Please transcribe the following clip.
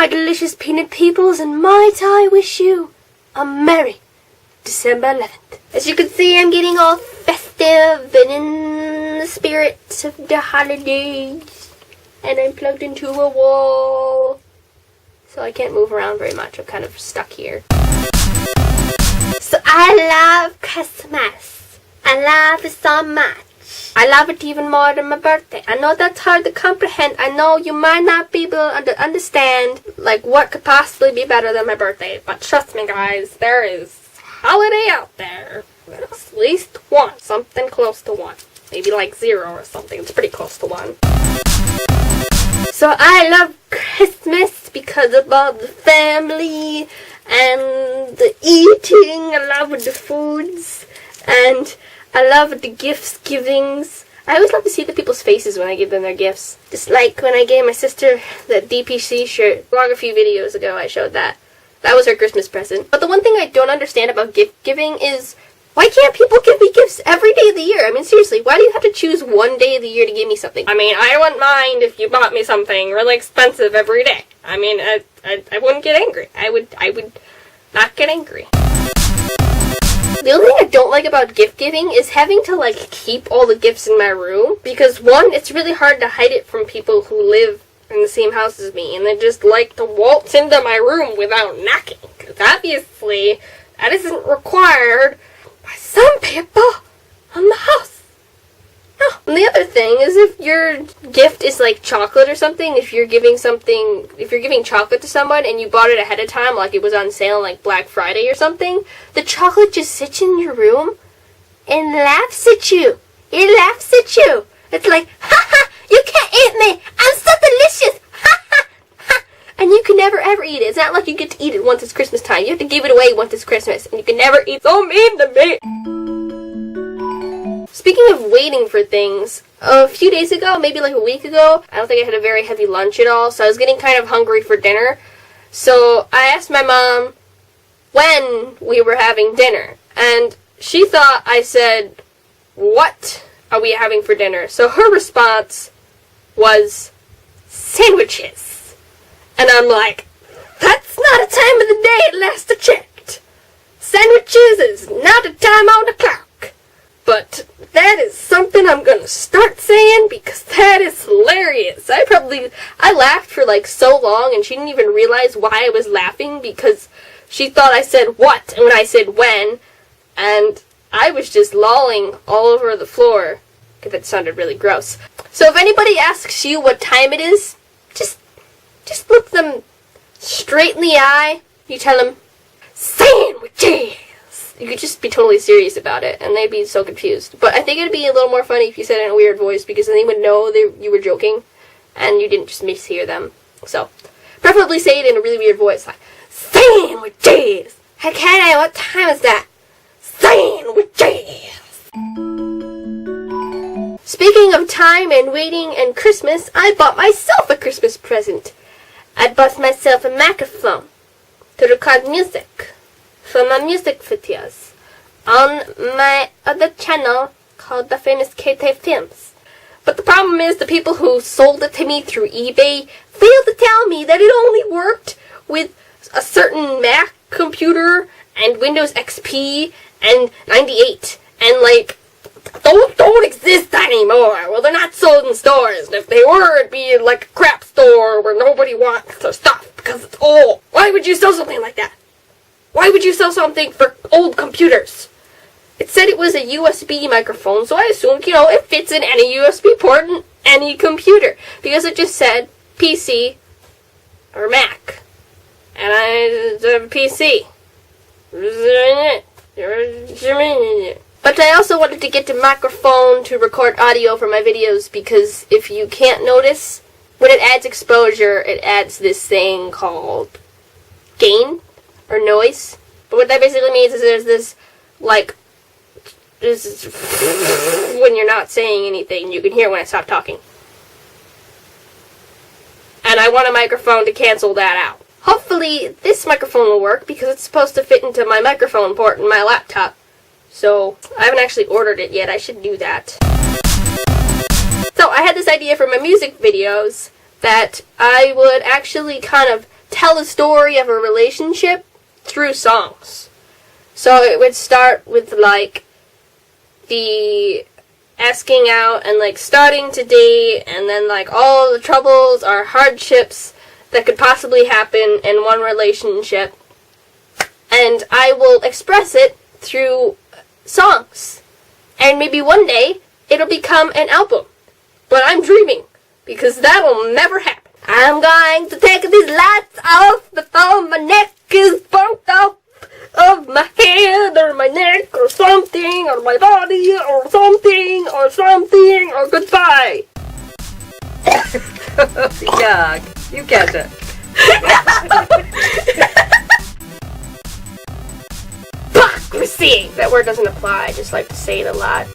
my delicious peanut peoples, and might I wish you a merry December 11th. As you can see, I'm getting all festive and in the spirit of the holidays. And I'm plugged into a wall, so I can't move around very much. I'm kind of stuck here. So I love Christmas. I love it so much. I love it even more than my birthday. I know that's hard to comprehend. I know you might not be able to understand, like, what could possibly be better than my birthday. But trust me, guys, there is holiday out there. At least one. Something close to one. Maybe like 0 or something. It's pretty close to 1. So I love Christmas because of all the family and the eating. I love the foods. And I love the gifts givings. I always love to see the people's faces when I give them their gifts. Just like when I gave my sister the DPC shirt. A few videos ago I showed that. That was her Christmas present. But the one thing I don't understand about gift giving is, why can't people give me gifts every day of the year? I mean, seriously, why do you have to choose one day of the year to give me something? I mean, I wouldn't mind if you bought me something really expensive every day. I mean, I wouldn't get angry. I would not get angry. The only thing I don't like about gift giving is having to, like, keep all the gifts in my room. Because, one, it's really hard to hide it from people who live in the same house as me, and they just like to waltz into my room without knocking. Because obviously, that isn't required by some people in the house. No. And the other thing is, if your gift is like chocolate or something, if you're giving chocolate to someone and you bought it ahead of time, like it was on sale on like Black Friday or something, the chocolate just sits in your room and laughs at you. It laughs at you. It's like, ha ha, you can't eat me. I'm so delicious. Ha ha ha. And you can never ever eat it. It's not like you get to eat it once it's Christmas time. You have to give it away once it's Christmas. And you can never eat. So mean to me. Speaking of waiting for things, a few days ago, maybe like a week ago, I don't think I had a very heavy lunch at all, so I was getting kind of hungry for dinner. So I asked my mom when we were having dinner, and she thought I said, "What are we having for dinner?" So her response was, "Sandwiches." And I'm like, that's not a time of the day at last I checked. Sandwiches is not a time on the clock. But that is something I'm gonna start saying because that is hilarious. I laughed for like so long and she didn't even realize why I was laughing because she thought I said what and when I said when, and I was just lolling all over the floor because that sounded really gross. So if anybody asks you what time it is, just look them straight in the eye. You tell them, sandwiches! You could just be totally serious about it, and they'd be so confused. But I think it'd be a little more funny if you said it in a weird voice, because then they would know you were joking, and you didn't just mishear them. So, preferably say it in a really weird voice, like, sandwiches! Hey, Kaytay, what time is that? Sandwiches! Speaking of time and waiting and Christmas, I bought myself a Christmas present. I bought myself a microphone to record music for my music videos on my other channel called thefamouskaytayfilms. But the problem is the people who sold it to me through eBay failed to tell me that it only worked with a certain Mac computer and Windows XP and 98 and like don't exist anymore. Well, they're not sold in stores. And if they were, it'd be like a crap store where nobody wants their stuff because it's old. Why would you sell something like that? Why would you sell something for old computers? It said it was a USB microphone, so I assumed, it fits in any USB port in any computer. Because it just said PC or Mac. And I have a PC. But I also wanted to get the microphone to record audio for my videos because if you can't notice, when it adds exposure, it adds this thing called gain. Or noise. But what that basically means is there's this, like, when you're not saying anything, you can hear when I stop talking. And I want a microphone to cancel that out. Hopefully this microphone will work because it's supposed to fit into my microphone port in my laptop. So I haven't actually ordered it yet. I should do that. So I had this idea for my music videos that I would actually kind of tell a story of a relationship through songs. So it would start with, like, the asking out and, like, starting to date, and then, like, all the troubles or hardships that could possibly happen in one relationship. And I will express it through songs. And maybe one day, it'll become an album. But I'm dreaming, because that'll never happen. I'm going to take these lights off before my neck is burnt off of my head or my neck or something or my body or something or goodbye. Yuck. You catch it. Hypocrisy! That word doesn't apply, I just like to say it a lot.